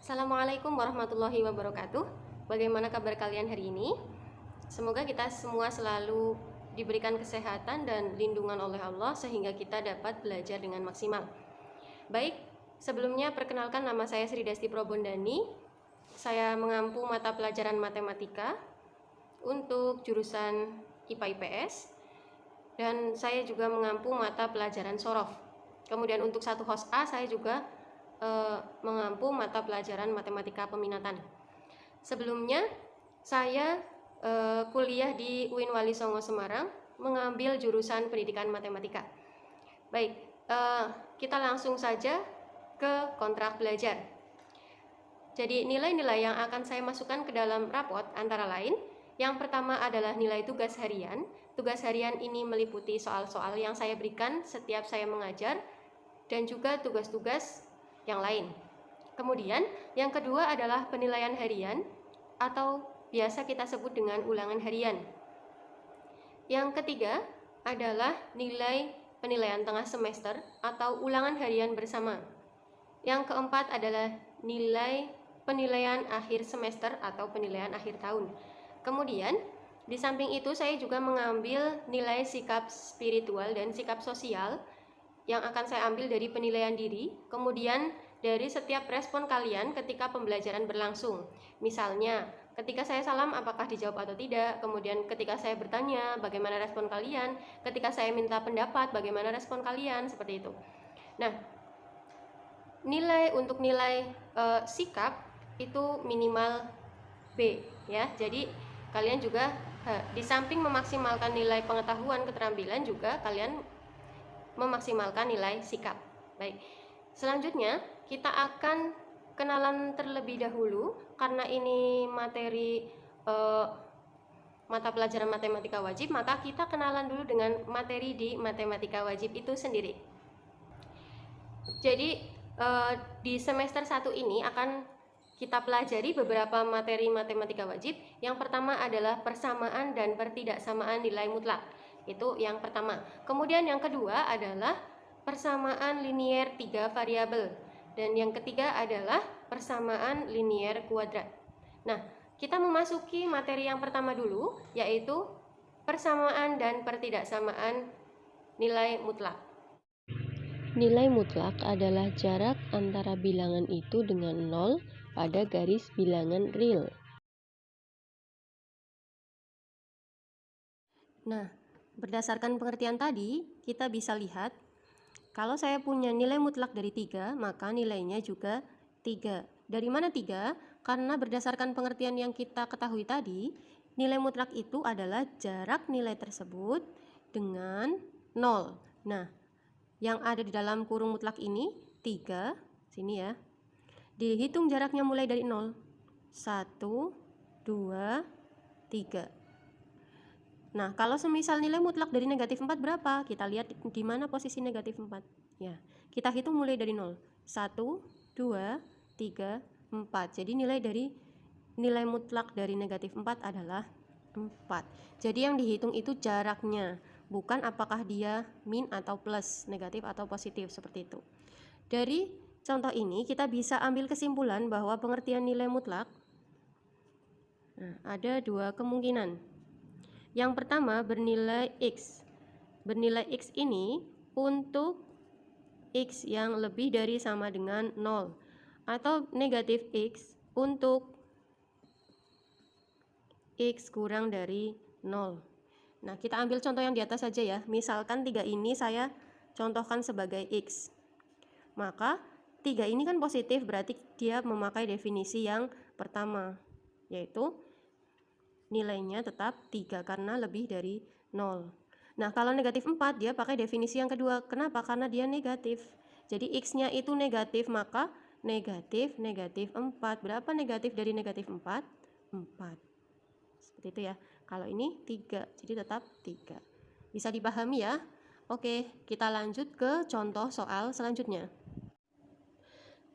Assalamualaikum warahmatullahi wabarakatuh. Bagaimana kabar kalian hari ini? Semoga kita semua selalu diberikan kesehatan dan lindungan oleh Allah sehingga kita dapat belajar dengan maksimal. Baik, sebelumnya perkenalkan, nama saya Sri Desti Probondani. Saya mengampu mata pelajaran matematika untuk jurusan IPA IPS, dan saya juga mengampu mata pelajaran Shorof. Kemudian untuk satu host A saya juga mengampu mata pelajaran matematika peminatan. Sebelumnya saya kuliah di UIN Wali Songo Semarang, mengambil jurusan pendidikan matematika. Baik, kita langsung saja ke kontrak belajar. Jadi nilai-nilai yang akan saya masukkan ke dalam rapot antara lain, yang pertama adalah nilai tugas harian. Tugas harian ini meliputi soal-soal yang saya berikan setiap saya mengajar dan juga tugas-tugas yang lain. Kemudian yang kedua adalah penilaian harian atau biasa kita sebut dengan ulangan harian. Yang ketiga adalah nilai penilaian tengah semester atau ulangan harian bersama. Yang keempat adalah nilai penilaian akhir semester atau penilaian akhir tahun. Kemudian di samping itu saya juga mengambil nilai sikap spiritual dan sikap sosial yang akan saya ambil dari penilaian diri, kemudian dari setiap respon kalian ketika pembelajaran berlangsung. Misalnya, ketika saya salam apakah dijawab atau tidak, kemudian ketika saya bertanya bagaimana respon kalian, ketika saya minta pendapat bagaimana respon kalian, seperti itu. Nah, untuk nilai sikap itu minimal B ya. Jadi kalian juga di samping memaksimalkan nilai pengetahuan keterampilan, juga kalian memaksimalkan nilai sikap. Baik, selanjutnya kita akan kenalan terlebih dahulu karena ini materi mata pelajaran matematika wajib, maka kita kenalan dulu dengan materi di matematika wajib itu sendiri. Jadi di semester 1 ini akan kita pelajari beberapa materi matematika wajib. Yang pertama adalah persamaan dan pertidaksamaan nilai mutlak. Itu yang pertama. Kemudian yang kedua adalah persamaan linier 3 variabel. Dan yang ketiga adalah persamaan linier kuadrat. Nah, kita memasuki materi yang pertama dulu, yaitu persamaan dan pertidaksamaan nilai mutlak. Nilai mutlak adalah jarak antara bilangan itu dengan 0 pada garis bilangan real. Nah, berdasarkan pengertian tadi, kita bisa lihat kalau saya punya nilai mutlak dari 3, maka nilainya juga 3. Dari mana 3? Karena berdasarkan pengertian yang kita ketahui tadi, nilai mutlak itu adalah jarak nilai tersebut dengan 0. Nah, yang ada di dalam kurung mutlak ini 3, sini ya. Dihitung jaraknya mulai dari 0. 1, 2, 3. Nah, kalau semisal nilai mutlak dari negatif 4 berapa? Kita lihat di mana posisi negatif 4. Ya, kita hitung mulai dari 0. 1, 2, 3, 4. Jadi nilai mutlak dari negatif 4 adalah 4. Jadi yang dihitung itu jaraknya, bukan apakah dia min atau plus, negatif atau positif, seperti itu. Dari contoh ini kita bisa ambil kesimpulan bahwa pengertian nilai mutlak ada dua kemungkinan. Yang pertama bernilai X. Bernilai X ini untuk X yang lebih dari sama dengan 0, atau negatif X untuk X kurang dari 0. Nah, kita ambil contoh yang di atas saja ya. Misalkan 3 ini saya contohkan sebagai X. Maka 3 ini kan positif, berarti dia memakai definisi yang pertama, yaitu nilainya tetap 3 karena lebih dari 0. Nah, kalau negatif 4 dia pakai definisi yang kedua. Kenapa? Karena dia negatif. Jadi X-nya itu negatif, maka negatif 4. Berapa negatif dari negatif 4? 4. Seperti itu ya. Kalau ini 3, jadi tetap 3. Bisa dipahami ya? Oke, kita lanjut ke contoh soal selanjutnya.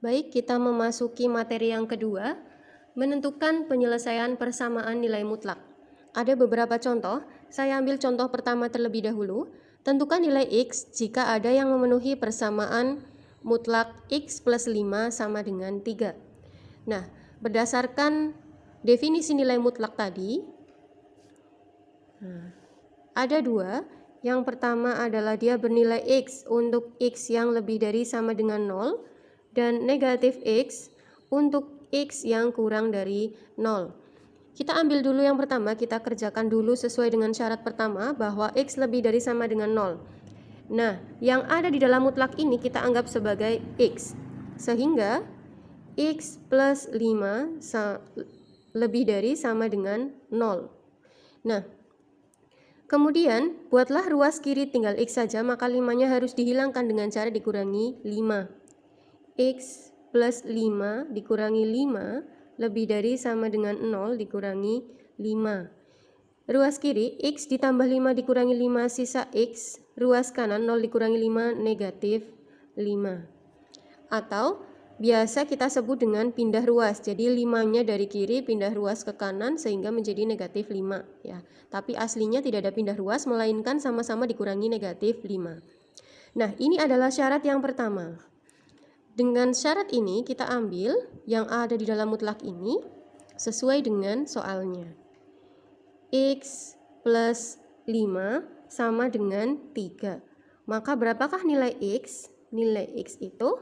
Baik, kita memasuki materi yang kedua, menentukan penyelesaian persamaan nilai mutlak. Ada beberapa contoh, saya ambil contoh pertama terlebih dahulu. Tentukan nilai X jika ada yang memenuhi persamaan mutlak X plus 5 sama dengan 3. Nah, berdasarkan definisi nilai mutlak tadi, ada dua. Yang pertama adalah dia bernilai X untuk X yang lebih dari sama dengan 0 dan negatif X untuk X yang kurang dari 0. Kita ambil dulu yang pertama, kita kerjakan dulu sesuai dengan syarat pertama bahwa X lebih dari sama dengan 0. Nah, yang ada di dalam mutlak ini kita anggap sebagai X, sehingga X plus 5 lebih dari sama dengan 0. Nah, kemudian buatlah ruas kiri tinggal X saja, maka 5-nya harus dihilangkan dengan cara dikurangi 5. X plus 5 dikurangi 5 lebih dari sama dengan 0 dikurangi 5. Ruas kiri X ditambah 5 dikurangi 5 sisa X. Ruas kanan 0 dikurangi 5 negatif 5. Atau biasa kita sebut dengan pindah ruas. Jadi 5-nya dari kiri pindah ruas ke kanan sehingga menjadi negatif 5 ya. Tapi aslinya tidak ada pindah ruas melainkan sama-sama dikurangi negatif 5. Nah, ini adalah syarat yang pertama. Dengan syarat ini kita ambil yang ada di dalam mutlak ini sesuai dengan soalnya. X plus 5 sama dengan 3. Maka berapakah nilai X? Nilai X itu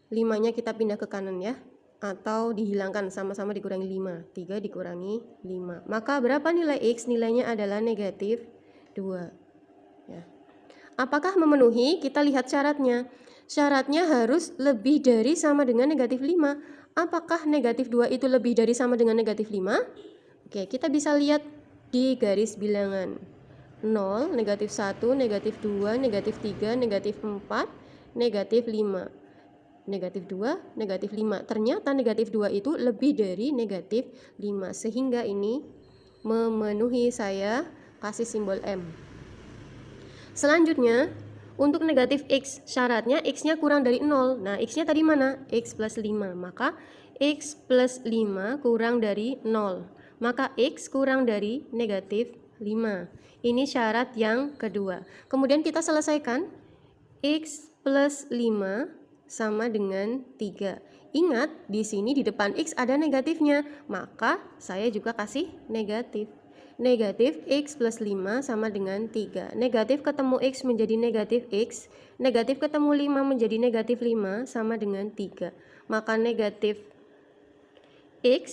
5-nya kita pindah ke kanan ya, atau dihilangkan, sama-sama dikurangi 5. 3 dikurangi 5. Maka berapa nilai X? Nilainya adalah negatif 2 ya. Apakah memenuhi? Kita lihat syaratnya. Syaratnya harus lebih dari sama dengan negatif 5. Apakah negatif 2 itu lebih dari sama dengan negatif 5? Oke, kita bisa lihat di garis bilangan. 0, negatif 1, negatif 2, negatif 3, negatif 4, negatif 5. Negatif 2, negatif 5. Ternyata negatif 2 itu lebih dari negatif 5. Sehingga ini memenuhi, saya kasih simbol M. Selanjutnya, untuk negatif X, syaratnya X-nya kurang dari 0. Nah, X-nya tadi mana? X plus 5. Maka X plus 5 kurang dari 0. Maka X kurang dari negatif 5. Ini syarat yang kedua. Kemudian kita selesaikan. X plus 5 sama dengan 3. Ingat, di sini di depan X ada negatifnya. Maka saya juga kasih negatif. Negatif X plus 5 sama dengan 3. Negatif ketemu X menjadi negatif X. Negatif ketemu 5 menjadi negatif 5 sama dengan 3. Maka negatif X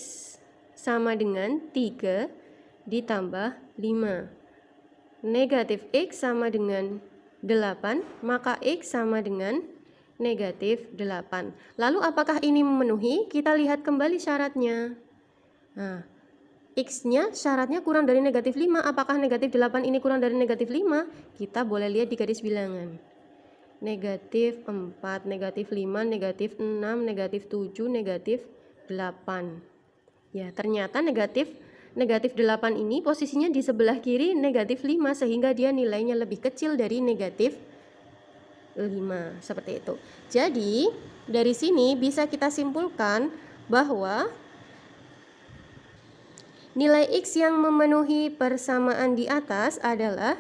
sama dengan 3 ditambah 5. Negatif X sama dengan 8. Maka X sama dengan negatif 8. Lalu apakah ini memenuhi? Kita lihat kembali syaratnya. Nah, X-nya syaratnya kurang dari negatif 5. Apakah negatif 8 ini kurang dari negatif 5? Kita boleh lihat di garis bilangan. Negatif 4, negatif 5, negatif 6, negatif 7, negatif 8. Ya, ternyata negatif 8 ini posisinya di sebelah kiri negatif 5 sehingga dia nilainya lebih kecil dari negatif 5. Seperti itu. Jadi, dari sini bisa kita simpulkan bahwa nilai X yang memenuhi persamaan di atas adalah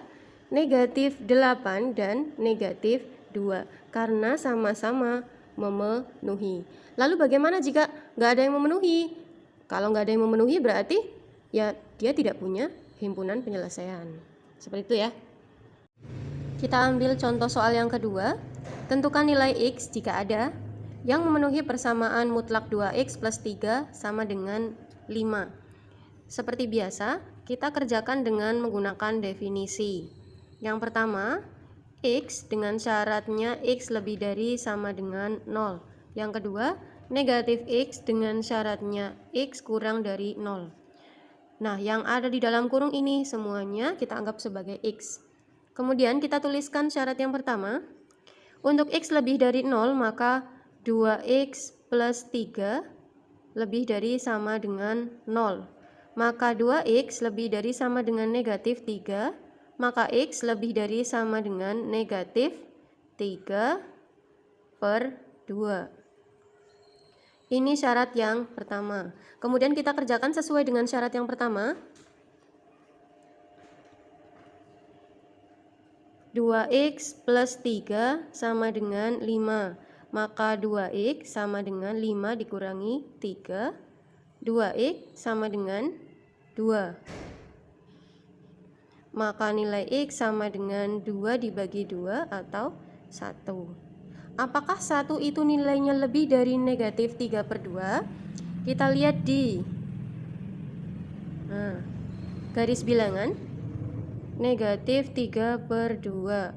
negatif 8 dan negatif 2 karena sama-sama memenuhi. Lalu bagaimana jika nggak ada yang memenuhi? Kalau nggak ada yang memenuhi berarti ya dia tidak punya himpunan penyelesaian. Seperti itu ya. Kita ambil contoh soal yang kedua. Tentukan nilai X jika ada yang memenuhi persamaan mutlak 2X plus 3 sama dengan 5. Seperti biasa, kita kerjakan dengan menggunakan definisi. Yang pertama, X dengan syaratnya X lebih dari sama dengan 0. Yang kedua, negatif X dengan syaratnya X kurang dari 0. Nah, yang ada di dalam kurung ini semuanya kita anggap sebagai X. Kemudian kita tuliskan syarat yang pertama. Untuk X lebih dari 0, maka 2X plus 3 lebih dari sama dengan 0. Maka 2X lebih dari sama dengan negatif 3, maka X lebih dari sama dengan negatif 3 per 2. Ini syarat yang pertama. Kemudian kita kerjakan sesuai dengan syarat yang pertama. 2X plus 3 sama dengan 5. maka 2x sama dengan 5 dikurangi 3. 2x sama dengan 2. Maka nilai x sama dengan 2 dibagi 2 atau 1. Apakah 1 itu nilainya lebih dari negatif 3/2? Kita lihat di garis bilangan negatif 3/2.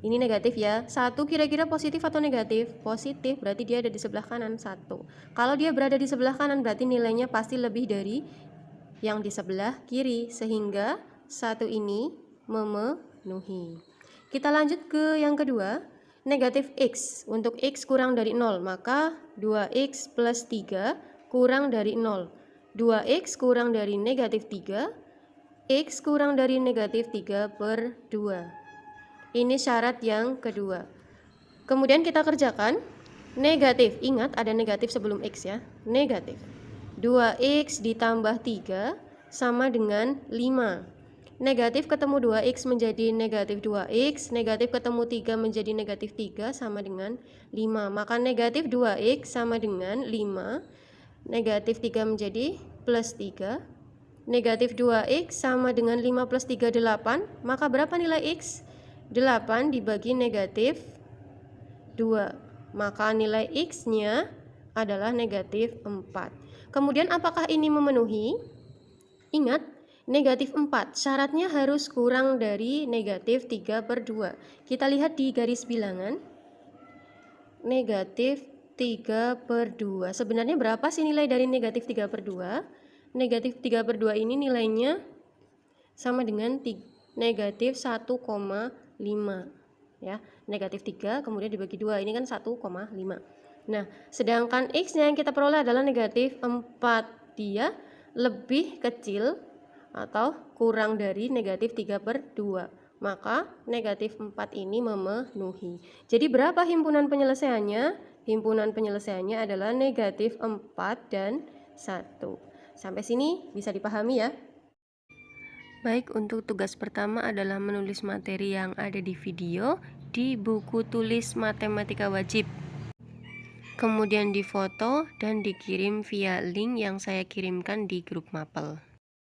Ini negatif ya. 1 kira-kira positif atau negatif? Positif, berarti dia ada di sebelah kanan 1. Kalau dia berada di sebelah kanan berarti nilainya pasti lebih dari yang di sebelah kiri, sehingga 1 ini memenuhi. Kita lanjut ke yang kedua, negatif x. Untuk x kurang dari 0, maka 2x plus 3 kurang dari 0. 2x kurang dari negatif 3, x kurang dari negatif 3/2. Ini syarat yang kedua. Kemudian kita kerjakan negatif. Ingat ada negatif sebelum x ya. Negatif 2x ditambah 3 sama dengan 5. Negatif ketemu 2x menjadi negatif 2x. Negatif ketemu 3 menjadi negatif 3 sama dengan 5. Maka negatif 2x sama dengan 5. Negatif 3 menjadi plus 3. Negatif 2x sama dengan 5 plus 3 8. Maka berapa nilai x? 8 dibagi negatif 2. Maka nilai x-nya adalah negatif 4. Kemudian apakah ini memenuhi? Ingat, negatif 4 syaratnya harus kurang dari negatif 3/2. Kita lihat di garis bilangan. Negatif 3/2. Sebenarnya berapa sih nilai dari negatif 3/2? Negatif 3/2 ini nilainya sama dengan negatif 1,5 ya. Negatif 3 kemudian dibagi 2, ini kan 1,5. Nah, sedangkan x-nya yang kita peroleh adalah negatif 4. Dia lebih kecil atau kurang dari negatif 3/2. Maka negatif 4 ini memenuhi. Jadi berapa himpunan penyelesaiannya? Himpunan penyelesaiannya adalah negatif 4 dan 1. Sampai sini bisa dipahami ya? Baik, untuk tugas pertama adalah menulis materi yang ada di video di buku tulis matematika wajib. Kemudian difoto dan dikirim via link yang saya kirimkan di grup Mapel.